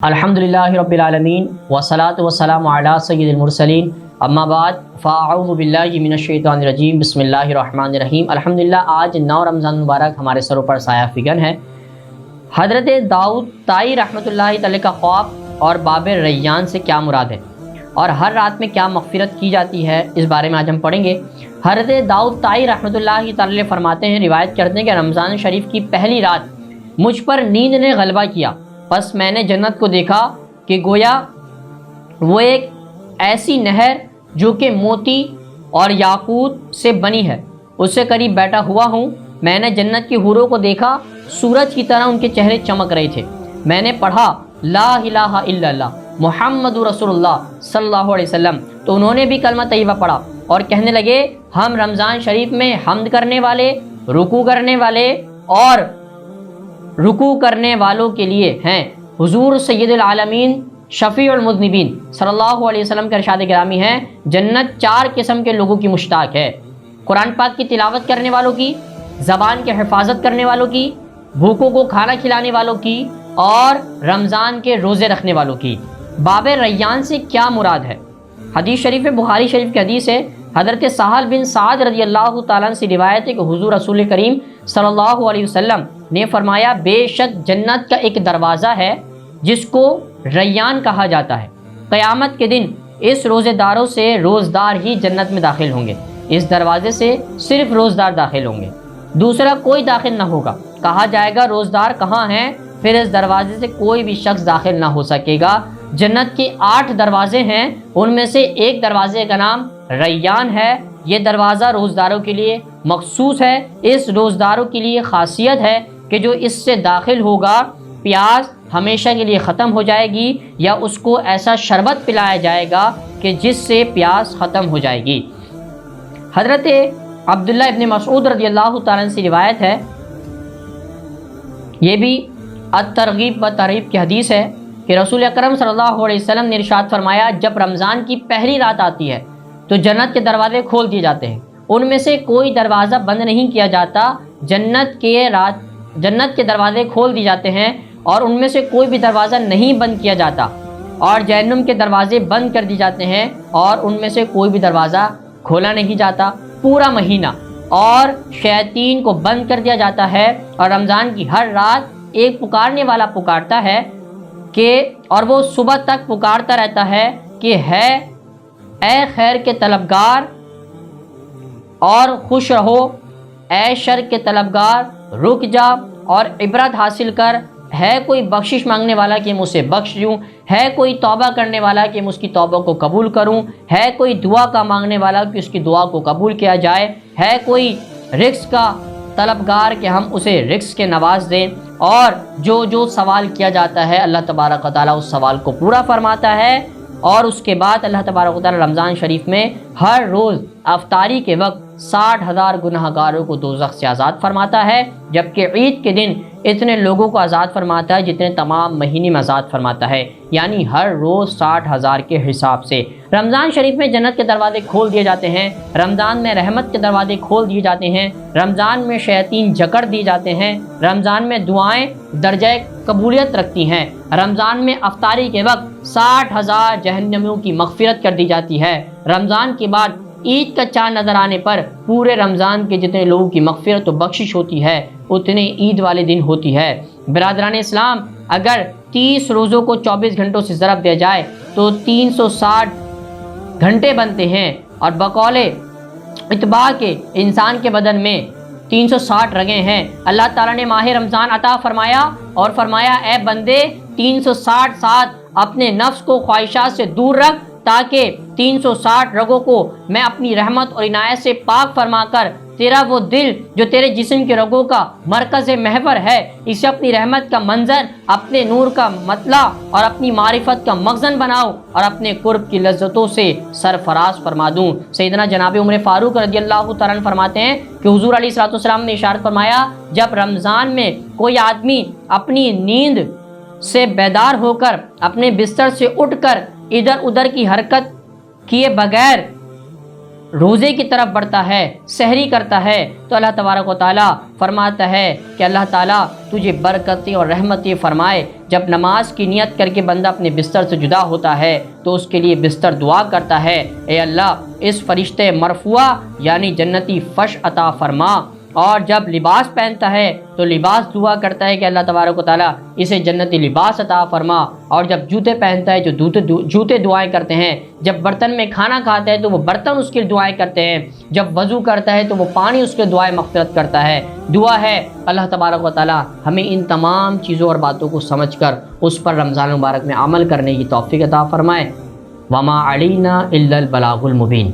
الحمدللہ رب العالمین والصلاة والسلام علی سید المرسلین اما بعد فاعوذ باللہ من الشیطان الرجیم بسم اللہ الرحمن الرحیم۔ الحمدللہ آج 9 رمضان مبارک ہمارے سروں پر سایہ فگن ہے۔ حضرت داؤد طائی رحمۃ اللہ تعالی کا خواب اور باب ریان سے کیا مراد ہے اور ہر رات میں کیا مغفرت کی جاتی ہے، اس بارے میں آج ہم پڑھیں گے۔ حضرت داؤد طائی رحمۃ اللہ تعالی فرماتے ہیں، روایت کرتے ہیں کہ رمضان شریف کی پہلی رات مجھ پر نیند نے غلبہ کیا، پس میں نے جنت کو دیکھا کہ گویا وہ ایک ایسی نہر جو کہ موتی اور یاقوت سے بنی ہے، اس سے قریب بیٹھا ہوا ہوں۔ میں نے جنت کی حوروں کو دیکھا، سورج کی طرح ان کے چہرے چمک رہے تھے۔ میں نے پڑھا لا الہ الا اللہ محمد رسول اللہ صلی اللہ علیہ وسلم، تو انہوں نے بھی کلمہ طیبہ پڑھا اور کہنے لگے، ہم رمضان شریف میں حمد کرنے والے، رکوع کرنے والے اور رکوع کرنے والوں کے لیے ہیں۔ حضور سید العالمین شفیع المذنبین صلی اللہ علیہ وسلم کا ارشاد گرامی ہے، جنت 4 قسم کے لوگوں کی مشتاق ہے: قرآن پاک کی تلاوت کرنے والوں کی، زبان کی حفاظت کرنے والوں کی، بھوکوں کو کھانا کھلانے والوں کی اور رمضان کے روزے رکھنے والوں کی۔ باب ریان سے کیا مراد ہے؟ حدیث شریف بخاری شریف کی حدیث ہے، حضرت سہل بن سعد رضی اللہ تعالیٰ عنہ سے روایت ہے کہ حضور رسول کریم صلی اللہ علیہ وسلم نے فرمایا، بے شک جنت کا ایک دروازہ ہے جس کو ریان کہا جاتا ہے۔ قیامت کے دن اس روزے داروں سے روزدار ہی جنت میں داخل ہوں گے، اس دروازے سے صرف روزدار داخل ہوں گے، دوسرا کوئی داخل نہ ہوگا۔ کہا جائے گا روزدار کہاں ہیں؟ پھر اس دروازے سے کوئی بھی شخص داخل نہ ہو سکے گا۔ جنت کے 8 دروازے ہیں، ان میں سے ایک دروازے کا نام ریان ہے۔ یہ دروازہ روزداروں کے لیے مخصوص ہے۔ اس روزداروں کے لیے خاصیت ہے کہ جو اس سے داخل ہوگا، پیاس ہمیشہ کے لیے ختم ہو جائے گی، یا اس کو ایسا شربت پلایا جائے گا کہ جس سے پیاس ختم ہو جائے گی۔ حضرت عبداللہ ابن مسعود رضی اللہ تعالیٰ عنہ سے روایت ہے، یہ بھی الترغیب و ترغیب کی حدیث ہے کہ رسول اکرم صلی اللہ علیہ وسلم نے ارشاد فرمایا، جب رمضان کی پہلی رات آتی ہے تو جنت کے دروازے کھول دیے جاتے ہیں، ان میں سے کوئی دروازہ بند نہیں کیا جاتا۔ جنت کے دروازے کھول دیے جاتے ہیں اور ان میں سے کوئی بھی دروازہ نہیں بند کیا جاتا، اور جہنم کے دروازے بند کر دیے جاتے ہیں اور ان میں سے کوئی بھی دروازہ کھولا نہیں جاتا پورا مہینہ، اور شیاطین کو بند کر دیا جاتا ہے۔ اور رمضان کی ہر رات ایک پکارنے والا پکارتا ہے اور وہ صبح تک پکارتا رہتا ہے کہ ہے اے خیر کے طلبگار اور خوش رہو، اے شر کے طلبگار رک جا اور عبرت حاصل کر، ہے کوئی بخشش مانگنے والا کہ مجھ سے بخش دوں، ہے کوئی توبہ کرنے والا کہ میں اس کی توبہ کو قبول کروں، ہے کوئی دعا کا مانگنے والا کہ اس کی دعا کو قبول کیا جائے، ہے کوئی رزق کا طلبگار کہ ہم اسے رزق کے نواز دیں، اور جو سوال کیا جاتا ہے اللہ تبارک و تعالیٰ اس سوال کو پورا فرماتا ہے۔ اور اس کے بعد اللہ تبارک و تعالیٰ رمضان شریف میں ہر روز افطاری کے وقت 60,000 گناہ گاروں کو دوزخ سے آزاد فرماتا ہے، جبکہ عید کے دن اتنے لوگوں کو آزاد فرماتا ہے جتنے تمام مہینے میں آزاد فرماتا ہے، یعنی ہر روز 60,000 کے حساب سے۔ رمضان شریف میں جنت کے دروازے کھول دیے جاتے ہیں، رمضان میں رحمت کے دروازے کھول دیے جاتے ہیں، رمضان میں شیاطین جکڑ دیے جاتے ہیں، رمضان میں دعائیں درجہ قبولیت رکھتی ہیں، رمضان میں افطاری کے وقت 60,000 جہنمیوں کی مغفرت کر دی جاتی ہے۔ رمضان کے بعد عید کا چاند نظر آنے پر پورے رمضان کے جتنے لوگوں کی مغفرت و بخشش ہوتی ہے اتنے عید والے دن ہوتی ہے۔ برادران اسلام، اگر 30 روزوں کو 24 گھنٹوں سے ضرب دیا جائے تو 360 گھنٹے بنتے ہیں، اور بقول اتباع کے انسان کے بدن میں 360 رگیں ہیں۔ اللہ تعالیٰ نے ماہ رمضان عطا فرمایا اور فرمایا، اے بندے 360 ساتھ اپنے نفس کو خواہشات سے دور رکھ، تاکہ 360 رگوں کو میں اپنی رحمت اور عنایت سے پاک فرما کر تیرا وہ دل جو تیرے جسم کے رگوں کا مرکز محور ہے، اسے اپنی رحمت کا منظر، اپنے نور کا مطلع اور اپنی معرفت کا مخزن بناؤ، اور اپنے قرب کی لذتوں سے سرفراز فرما دوں۔ سیدنا جناب عمر فاروق رضی اللہ تعالیٰ عنہ فرماتے ہیں کہ حضور علیہ الصلوۃ والسلام نے ارشاد فرمایا، جب رمضان میں کوئی آدمی اپنی نیند سے بیدار ہو کر اپنے بستر سے اٹھ کر ادھر ادھر کی حرکت کیے بغیر روزے کی طرف بڑھتا ہے، سحری کرتا ہے، تو اللہ تبارک و تعالیٰ فرماتا ہے کہ اللہ تعالیٰ تجھے برکتیں اور رحمتیں فرمائے۔ جب نماز کی نیت کر کے بندہ اپنے بستر سے جدا ہوتا ہے تو اس کے لیے بستر دعا کرتا ہے، اے اللہ اس فرشتے مرفوعہ یعنی جنتی فرش عطا فرما۔ اور جب لباس پہنتا ہے تو لباس دعا کرتا ہے کہ اللہ تبارک و تعالیٰ اسے جنتی لباس عطا فرما۔ اور جب جوتے پہنتا ہے جو جوتے دعائیں کرتے ہیں۔ جب برتن میں کھانا کھاتا ہے تو وہ برتن اس کے دعائیں کرتے ہیں۔ جب وضو کرتا ہے تو وہ پانی اس کے دعائیں مغفرت کرتا ہے۔ دعا ہے اللہ تبارک و تعالیٰ ہمیں ان تمام چیزوں اور باتوں کو سمجھ کر اس پر رمضان مبارک میں عمل کرنے کی توفیق عطا فرمائے۔ وما علینا الا البلاغ المبین۔